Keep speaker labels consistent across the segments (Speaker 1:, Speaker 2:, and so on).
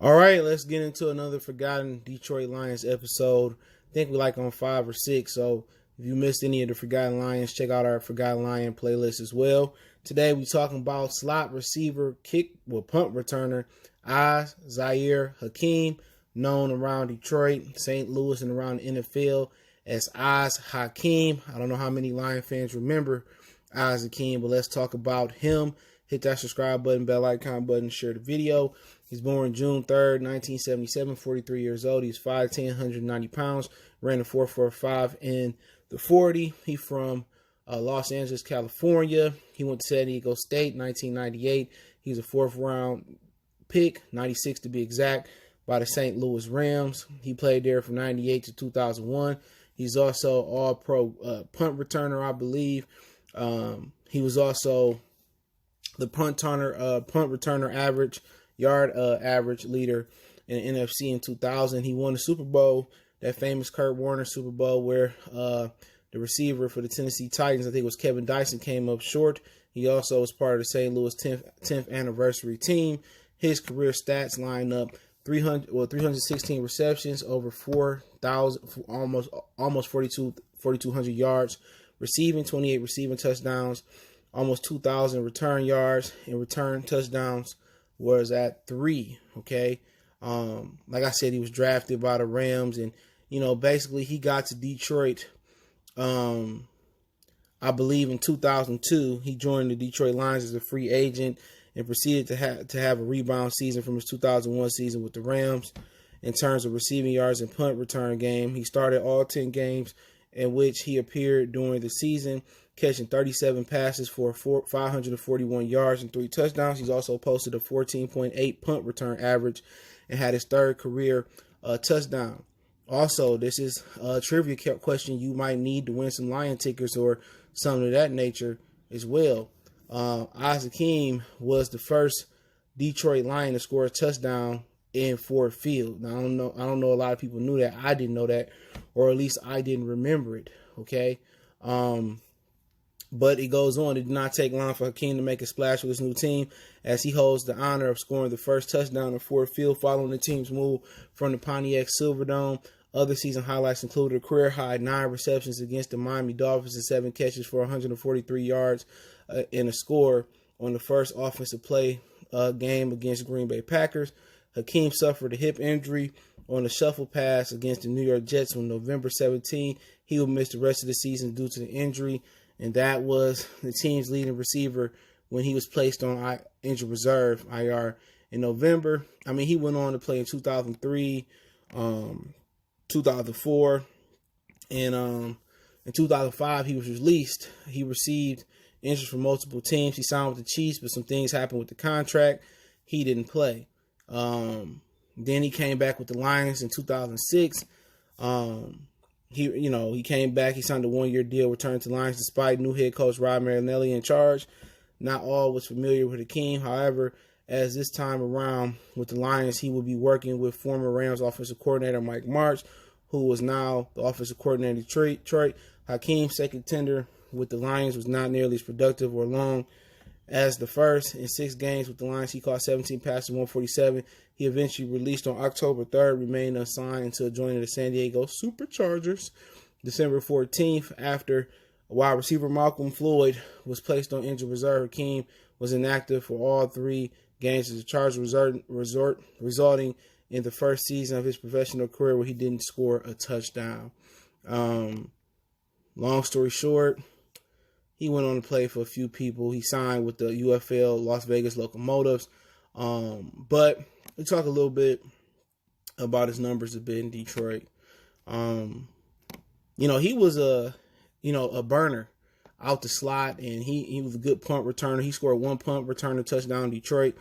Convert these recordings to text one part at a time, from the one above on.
Speaker 1: All right, let's get into another Forgotten Detroit Lions episode. I think we like on 5 or 6. So if you missed any of the Forgotten Lions, check out our Forgotten Lion playlist as well. Today we talking about slot receiver, punt returner, Az-Zahir Hakim, known around Detroit, St. Louis, and around the NFL as Hakim. I don't know how many Lion fans remember Hakim, but let's talk about him. Hit that subscribe button, bell icon button, share the video. He's born June 3rd, 1977, 43 years old. He's 5'10", 190 pounds, ran a 4.45 in the 40. He's from Los Angeles, California. He went to San Diego State, 1998. He's a fourth-round pick, 96 to be exact, by the St. Louis Rams. He played there from 98 to 2001. He's also all-pro punt returner, I believe. He was also the punt returner average leader in the NFC in 2000. He won the Super Bowl, that famous Kurt Warner Super Bowl, where the receiver for the Tennessee Titans, I think it was Kevin Dyson, came up short. He also was part of the St. Louis 10th anniversary team. His career stats line up 316 receptions, over 4,000, almost 4,200 yards, receiving 28 receiving touchdowns, almost 2,000 return yards, and return touchdowns was at 3. Okay. Like I said, he was drafted by the Rams, and, basically he got to Detroit, I believe in 2002. He joined the Detroit Lions as a free agent and proceeded to have a rebound season from his 2001 season with the Rams. In terms of receiving yards and punt return game, he started all 10 games in which he appeared during the season, catching 37 passes for 541 yards and 3 touchdowns. He's also posted a 14.8 punt return average and had his third career touchdown. Also, this is a trivia question you might need to win some Lion tickets or something of that nature as well. Hakim was the first Detroit Lion to score a touchdown in Ford Field. Now, I don't know a lot of people knew that. I didn't know that, or at least I didn't remember it. Okay. But it goes on. It did not take long for Hakim to make a splash with his new team, as he holds the honor of scoring the first touchdown at Ford Field following the team's move from the Pontiac Silverdome. Other season highlights included a career-high 9 receptions against the Miami Dolphins and 7 catches for 143 yards in a score on the first offensive play game against Green Bay Packers. Hakim suffered a hip injury on a shuffle pass against the New York Jets on November 17. He will miss the rest of the season due to the injury, and that was the team's leading receiver when he was placed on injured reserve, IR, in November. I mean, he went on to play in 2003, 2004, and in 2005 he was released. He received interest from multiple teams. He signed with the Chiefs, but some things happened with the contract. He didn't play. Then he came back with the Lions in 2006. He came back. He signed a 1-year deal, returned to Lions despite new head coach Rod Marinelli in charge. Not all was familiar with Hakim. However, as this time around with the Lions, he will be working with former Rams offensive coordinator Mike Martz, who was now the offensive coordinator in Detroit. Hakim's second tender with the Lions was not nearly as productive or long as the first. In 6 games with the Lions, he caught 17 passes, 147. He eventually released on October 3rd, remained unsigned until joining the San Diego Superchargers December 14th. After wide receiver Malcolm Floyd was placed on injured reserve, Hakim was inactive for all 3 games as a Chargers resulting in the first season of his professional career where he didn't score a touchdown. Long story short, he went on to play for a few people. He signed with the UFL Las Vegas Locomotives. But we talk a little bit about his numbers a bit in Detroit. He was a burner out the slot, and he was a good punt returner. He scored 1 punt return, a touchdown in Detroit.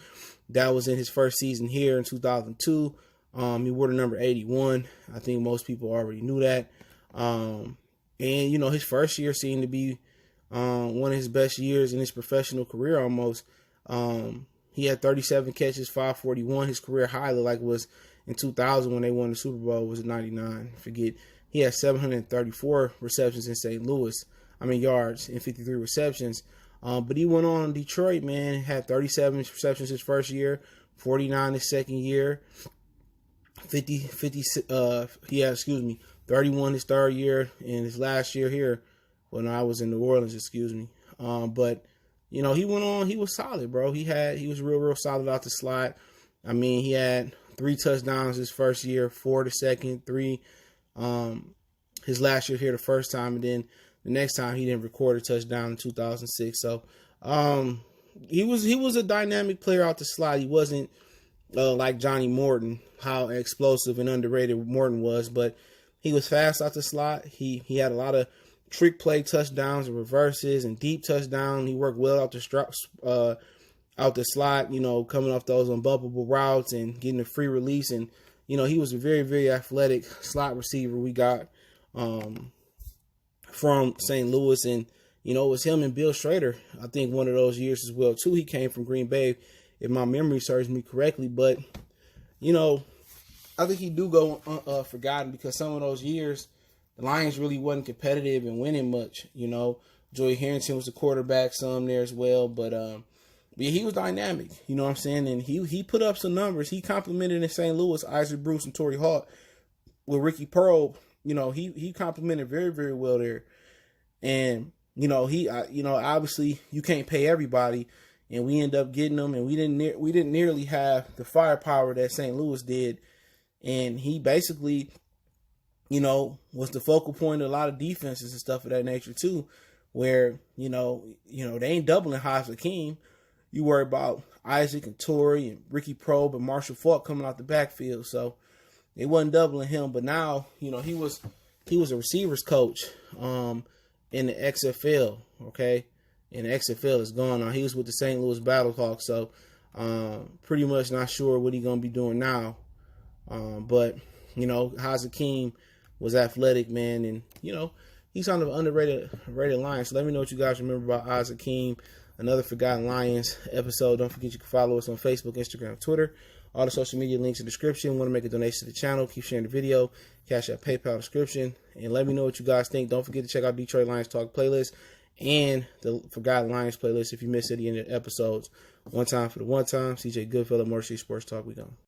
Speaker 1: That was in his first season here in 2002. He wore the number 81. I think most people already knew that. And his first year seemed to be one of his best years in his professional career almost. He had 37 catches, 541. His career high was in 2000 when they won the Super Bowl, was 99. He had 734 receptions in St. Louis. Yards and 53 receptions. But he went on in Detroit, man, had 37 receptions his first year, 49 his second year, 31 his third year, and his last year here when I was in New Orleans, but you know, he went on, he was solid, bro. He was real solid out the slot. I mean, he had 3 touchdowns his first year, 4 the second, 3 his last year here the first time, and then the next time he didn't record a touchdown in 2006. So he was a dynamic player out the slot. He wasn't like Johnny Morton, how explosive and underrated Morton was, but he was fast out the slot. He had a lot of trick play touchdowns and reverses and deep touchdowns. He worked well out the slot, you know, coming off those unbumpable routes and getting a free release. And, you know, he was a very, very athletic slot receiver we got from St. Louis. And, you know, it was him and Bill Schrader, I think, one of those years as well, too. He came from Green Bay, if my memory serves me correctly. But, you know, I think he do go forgotten because some of those years, the Lions really wasn't competitive and winning much. You know, Joey Harrington was the quarterback some there as well. But yeah, he was dynamic. You know what I'm saying? And he put up some numbers. He complimented in St. Louis Isaac Bruce and Torrey Hart with Ricky Pearl. You know, he complimented very, very well there. And, you know, obviously you can't pay everybody. And we end up getting them. And we didn't nearly have the firepower that St. Louis did. And he basically, you know, was the focal point of a lot of defenses and stuff of that nature too, where, you know, they ain't doubling Hakim. You worry about Isaac and Torrey and Ricky Probe and Marshall Faulk coming out the backfield. So they wasn't doubling him. But now, you know, he was a receivers coach in the XFL, okay? And the XFL is gone now. He was with the St. Louis Battlehawks, so pretty much not sure what he's going to be doing now. But, you know, Hakim was athletic, man, and, you know, he's on the underrated Lions. So let me know what you guys remember about Hakim, another Forgotten Lions episode. Don't forget you can follow us on Facebook, Instagram, Twitter. All the social media links in the description. Want to make a donation to the channel, keep sharing the video, Cash App, PayPal description, and let me know what you guys think. Don't forget to check out Detroit Lions Talk playlist and the Forgotten Lions playlist if you missed any of the episodes. One time for the one time. CJ Goodfellow, Motor City Sports Talk. We gone.